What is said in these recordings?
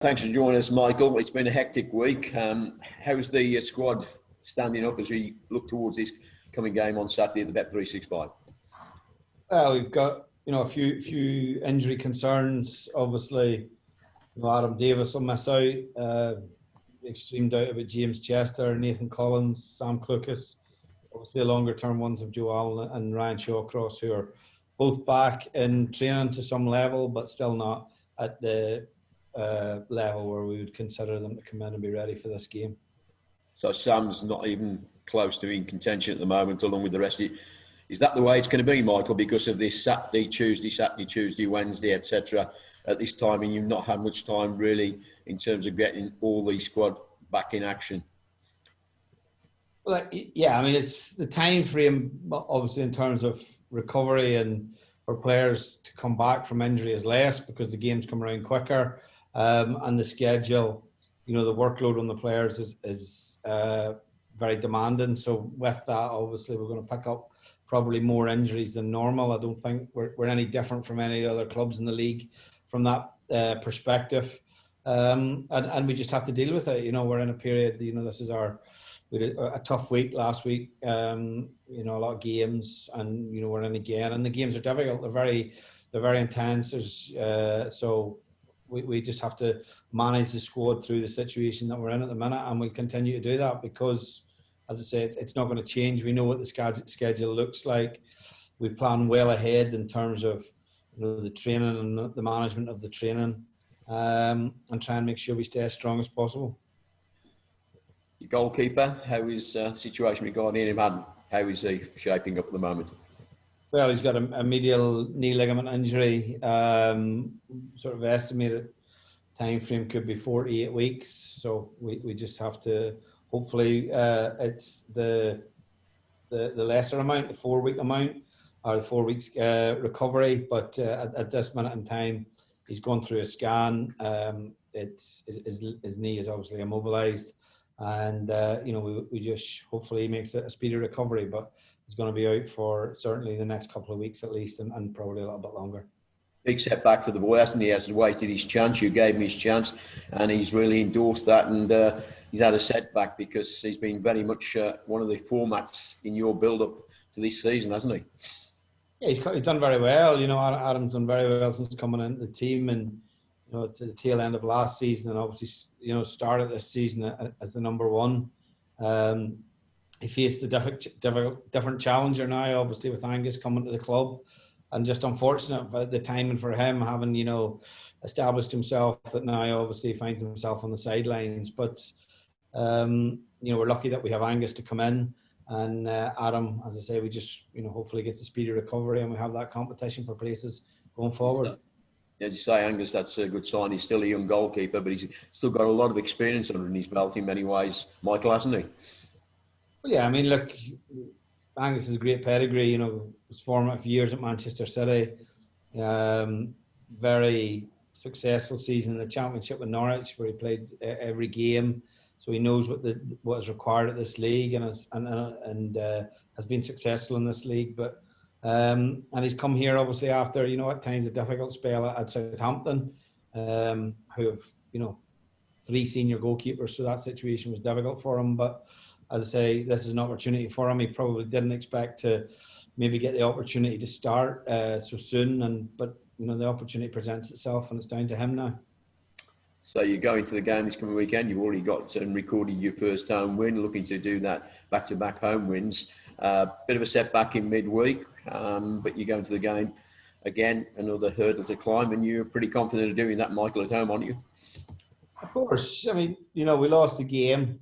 Thanks for joining us, Michael. It's been a hectic week. How's the squad standing up as we look towards this coming game on Saturday at the Bet365? Well, we've got a few injury concerns. Obviously, Adam Davis will miss out. Extreme doubt about James Chester, Nathan Collins, Sam Clucas. Obviously, the longer term ones of Joe Allen and Ryan Shawcross, who are both back in training to some level, but still not at the level where we would consider them to come in and be ready for this game. So Sam's not even close to in contention at the moment, along with the rest of it. Is that the way it's going to be, Michael, because of this Saturday, Tuesday, Wednesday, etc. At this time, and you've not had much time really in terms of getting all the squad back in action? Well, yeah, I mean, it's the time frame, obviously, in terms of recovery and for players to come back from injury is less because the games come around quicker, and the schedule, the workload on the players is very demanding. So with that, obviously, we're going to pick up probably more injuries than normal. I don't think we're any different from any other clubs in the league from that perspective, and we just have to deal with it. We're in a period. We had a tough week last week. A lot of games, and we're in again, and the games are difficult. They're very intense. So we just have to manage the squad through the situation that we're in at the minute, and we'll continue to do that because, as I said, it's not going to change. We know what the schedule looks like. We plan well ahead in terms of the training and the management of the training, and try and make sure we stay as strong as possible. Your goalkeeper, how is the situation regarding him? How is he shaping up at the moment? Well, he's got a medial knee ligament injury. Sort of estimated time frame could be 48 weeks. So we just have to, hopefully, it's the lesser amount, the 4-week amount, or the 4 weeks recovery. But at this minute in time, he's gone through a scan. His knee is obviously immobilized, and we just hopefully he makes a speedy recovery. But he's going to be out for certainly the next couple of weeks at least, and probably a little bit longer. Big setback for the boy, hasn't he? He has wasted his chance. You gave him his chance, and he's really endorsed that. And he's had a setback because he's been very much one of the formats in your build-up to this season, hasn't he? Yeah, he's done very well. Adam's done very well since coming into the team, and to the tail end of last season, and obviously started this season as the number one. He faced a different challenger now, obviously with Angus coming to the club, and just unfortunate for the timing for him having established himself, that now obviously finds himself on the sidelines. But we're lucky that we have Angus to come in, and Adam, as I say, we just hopefully gets a speedy recovery, and we have that competition for places going forward. As you say, Angus, that's a good sign. He's still a young goalkeeper, but he's still got a lot of experience under his belt in many ways, Michael, hasn't he? Well, yeah, I mean, look, Angus has a great pedigree. His formative years at Manchester City, very successful season in the Championship with Norwich, where he played every game, so he knows what is required at this league, and has been successful in this league. But and he's come here obviously after at times a difficult spell at Southampton, who have 3 senior goalkeepers, so that situation was difficult for him. But as I say, this is an opportunity for him. He probably didn't expect to maybe get the opportunity to start so soon, but the opportunity presents itself, and it's down to him now. So you're going to the game this coming weekend. You've already got and recorded your first home win, looking to do that back-to-back home wins. Bit of a setback in midweek, but you're going to the game again, another hurdle to climb, and you're pretty confident of doing that, Michael, at home, aren't you? Of course. I mean, we lost the game.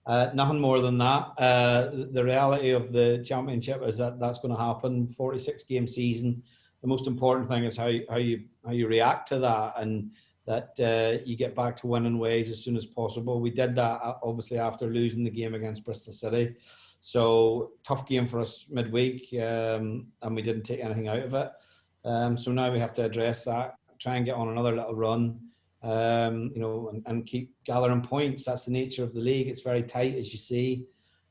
Nothing more than that. The reality of the Championship is that that's going to happen. 46-game season. The most important thing is how you react to that, and that you get back to winning ways as soon as possible. We did that obviously after losing the game against Bristol City. So tough game for us midweek, and we didn't take anything out of it. So now we have to address that, try and get on another little run. And keep gathering points. That's the nature of the league. It's very tight, as you see.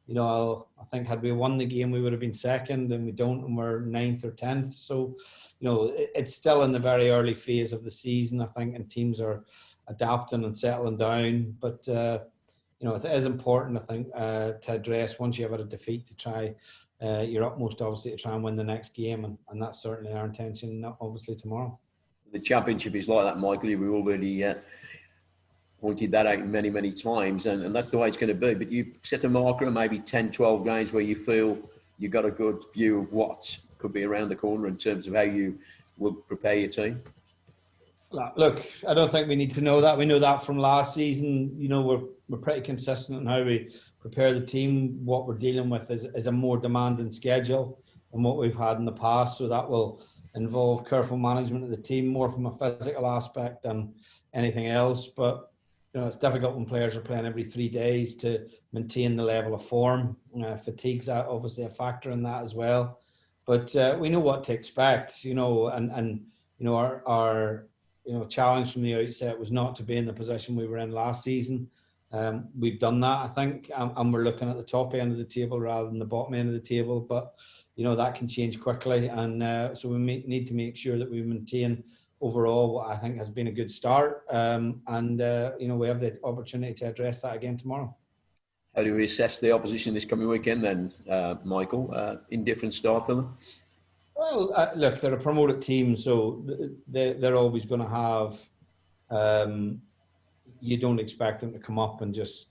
I think had we won the game, we would have been second, and we don't, and we're 9th or 10th. So, it's still in the very early phase of the season, I think, and teams are adapting and settling down. But it is important, I think, to address once you have had a defeat to try your utmost, obviously, to try and win the next game, and that's certainly our intention, obviously, tomorrow. The Championship is like that, Michael. We've already pointed that out many, many times, and that's the way it's going to be. But you set a marker of maybe 10, 12 games where you feel you've got a good view of what could be around the corner in terms of how you will prepare your team? Look, I don't think we need to know that. We know that from last season. We're pretty consistent in how we prepare the team. What we're dealing with is a more demanding schedule than what we've had in the past. So that will involve careful management of the team, more from a physical aspect than anything else. But it's difficult when players are playing every 3 days to maintain the level of form. Fatigue's obviously a factor in that as well. But we know what to expect. Our challenge from the outset was not to be in the position we were in last season. We've done that, I think, and we're looking at the top end of the table rather than the bottom end of the table. But that can change quickly, and so we need to make sure that we maintain overall what I think has been a good start, and we have the opportunity to address that again tomorrow. How do we assess the opposition this coming weekend then, Michael? Indifferent start for them? Well, look, they're a promoted team, so they're always going to have. You don't expect them to come up and just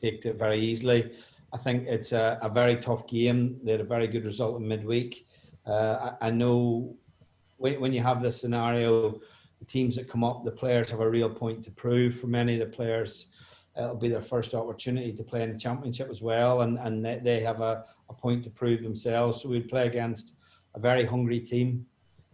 take it very easily. I think it's a very tough game. They had a very good result in midweek. I know when you have this scenario, the teams that come up, the players have a real point to prove. For many of the players, it'll be their first opportunity to play in the Championship as well, and they have a point to prove themselves. So we'd play against a very hungry team,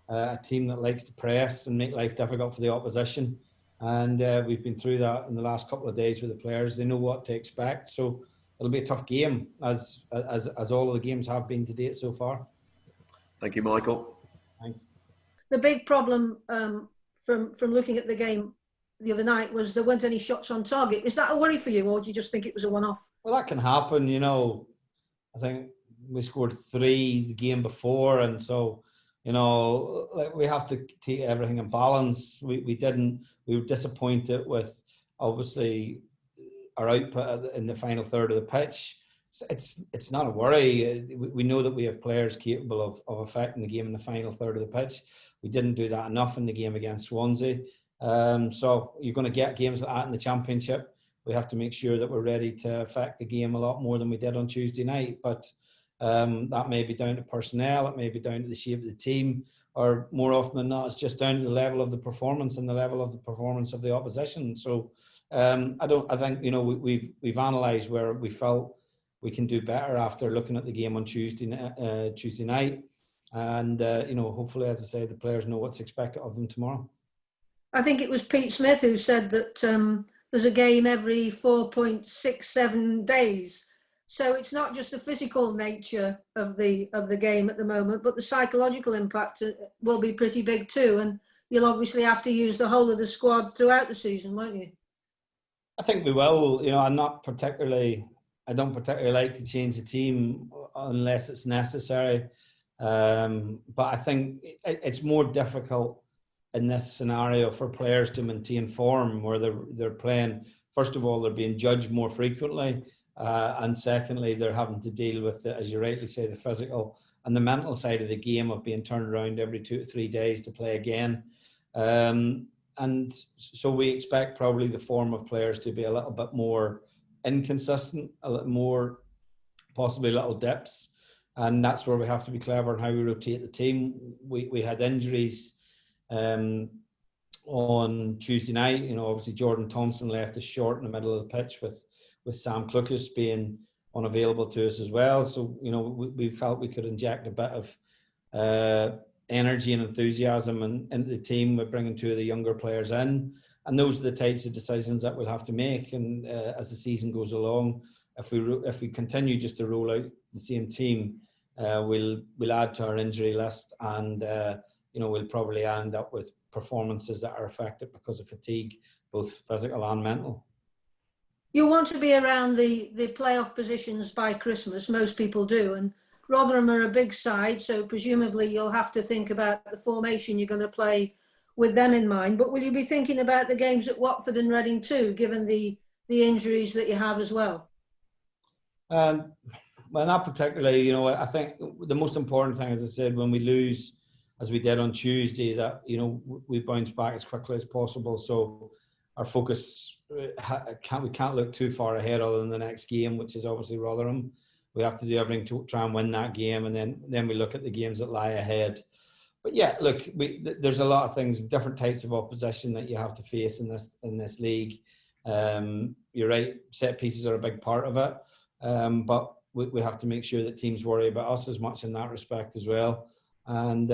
a team that likes to press and make life difficult for the opposition. And we've been through that in the last couple of days with the players. They know what to expect. So it'll be a tough game, as all of the games have been to date so far. Thank you, Michael. Thanks. The big problem from looking at the game the other night was there weren't any shots on target. Is that a worry for you, or do you just think it was a one-off? Well, that can happen. I think we scored 3 the game before, and so we have to take everything in balance. We didn't. We were disappointed with obviously our output in the final third of the pitch. It's not a worry. We know that we have players capable of affecting the game in the final third of the pitch. We didn't do that enough in the game against Swansea. So you're going to get games like that in the Championship. We have to make sure that we're ready to affect the game a lot more than we did on Tuesday night. But that may be down to personnel, it may be down to the shape of the team, or more often than not, it's just down to the level of the performance and the level of the performance of the opposition. So I think we've analysed where we felt we can do better after looking at the game on Tuesday night, and hopefully, as I say, the players know what's expected of them tomorrow. I think it was Pete Smith who said that there's a game every 4.67 days. So it's not just the physical nature of the game at the moment, but the psychological impact will be pretty big too. And you'll obviously have to use the whole of the squad throughout the season, won't you? I think we will. I don't particularly like to change the team unless it's necessary. But I think it's more difficult in this scenario for players to maintain form where they're playing. First of all, they're being judged more frequently. And secondly, they're having to deal with, as you rightly say, the physical and the mental side of the game of being turned around every 2 to 3 days to play again. And so we expect probably the form of players to be a little bit more inconsistent, a little more, possibly little dips. And that's where we have to be clever in how we rotate the team. We had injuries on Tuesday night. Obviously Jordan Thompson left us short in the middle of the pitch with Sam Clucas being unavailable to us as well. So, we felt we could inject a bit of energy and enthusiasm into the team with bringing 2 of the younger players in. And those are the types of decisions that we'll have to make. And as the season goes along, if we continue just to roll out the same team, we'll add to our injury list, and we'll probably end up with performances that are affected because of fatigue, both physical and mental. You want to be around the playoff positions by Christmas, most people do, and Rotherham are a big side, so presumably you'll have to think about the formation you're going to play with them in mind. But will you be thinking about the games at Watford and Reading too, given the injuries that you have as well? Well, not particularly. You know, I think the most important thing, as I said, when we lose, as we did on Tuesday, that, you know, we bounce back as quickly as possible. So our focus we can't look too far ahead other than the next game, which is obviously Rotherham. We have to do everything to try and win that game, and then we look at the games that lie ahead. But yeah, look, there's a lot of things, different types of opposition that you have to face in this league. You're right, set pieces are a big part of it, but we have to make sure that teams worry about us as much in that respect as well. And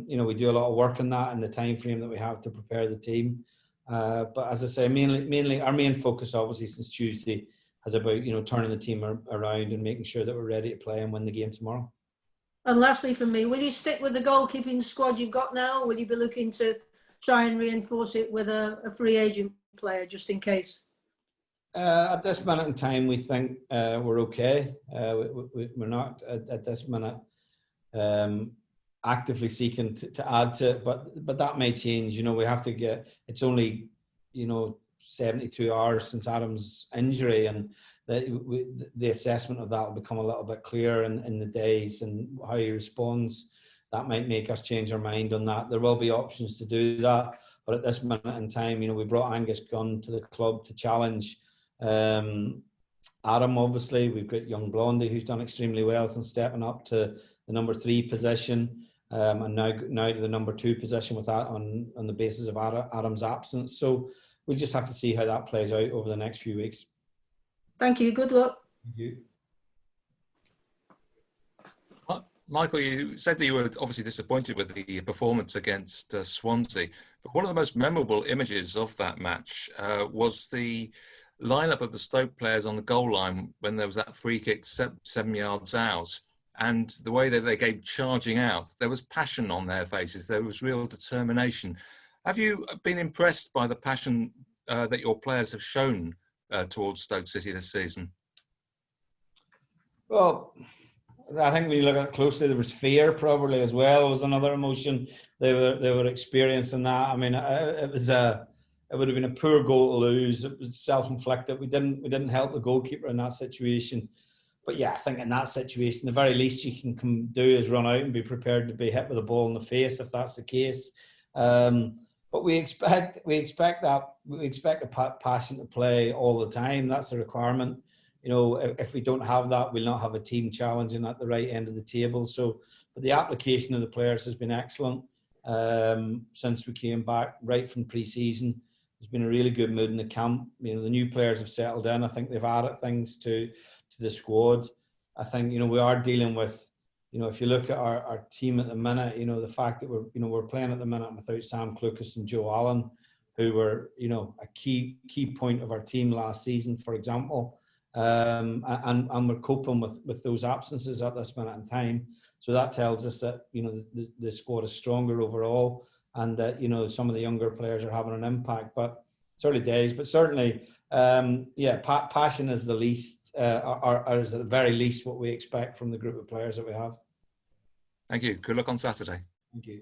you know, we do a lot of work on that in the time frame that we have to prepare the team. But as I say, mainly our main focus, obviously, since Tuesday, is about, you know, turning the team around and making sure that we're ready to play and win the game tomorrow. And lastly, from me, will you stick with the goalkeeping squad you've got now, or will you be looking to try and reinforce it with a free agent player just in case? At this minute in time, we think we're okay. We're not at this minute actively seeking to add to it, but that may change. You know, we have to get. It's only, you know, 72 hours since Adam's injury, and the assessment of that will become a little bit clearer in the days, and how he responds. That might make us change our mind on that. There will be options to do that, but at this minute in time, you know, we brought Angus Gunn to the club to challenge Adam. Obviously, we've got young Blondie, who's done extremely well since stepping up to the number 3 position, and now to the number 2 position with that on the basis of Adam's absence. So we'll just have to see how that plays out over the next few weeks. Thank you. Good luck. Thank you. Michael, you said that you were obviously disappointed with the performance against Swansea, but one of the most memorable images of that match was the lineup of the Stoke players on the goal line when there was that free kick 7 yards out, and the way that they came charging out. There was passion on their faces. There was real determination. Have you been impressed by the passion that your players have shown towards Stoke City this season? Well, I think when you look at it closely, there was fear probably as well. It was another emotion they were experiencing that. I mean, it would have been a poor goal to lose. It was self-inflicted. We didn't help the goalkeeper in that situation. But yeah, I think in that situation, the very least you can do is run out and be prepared to be hit with a ball in the face if that's the case. But we expect a passion to play all the time. That's a requirement. You know, if we don't have that, we'll not have a team challenging at the right end of the table. So, but the application of the players has been excellent since we came back, right from pre-season. There's been a really good mood in the camp. You know, the new players have settled in. I think they've added things to the squad. I think, you know, we are dealing with, you know, if you look at our team at the minute, you know, the fact that we're playing at the minute without Sam Clucas and Joe Allen, who were, you know, a key point of our team last season, for example. And we're coping with those absences at this minute in time. So that tells us that, you know, the squad is stronger overall, and that, you know, some of the younger players are having an impact. But it's early days. But certainly, passion is the least, or is at the very least what we expect from the group of players that we have. Thank you. Good luck on Saturday. Thank you.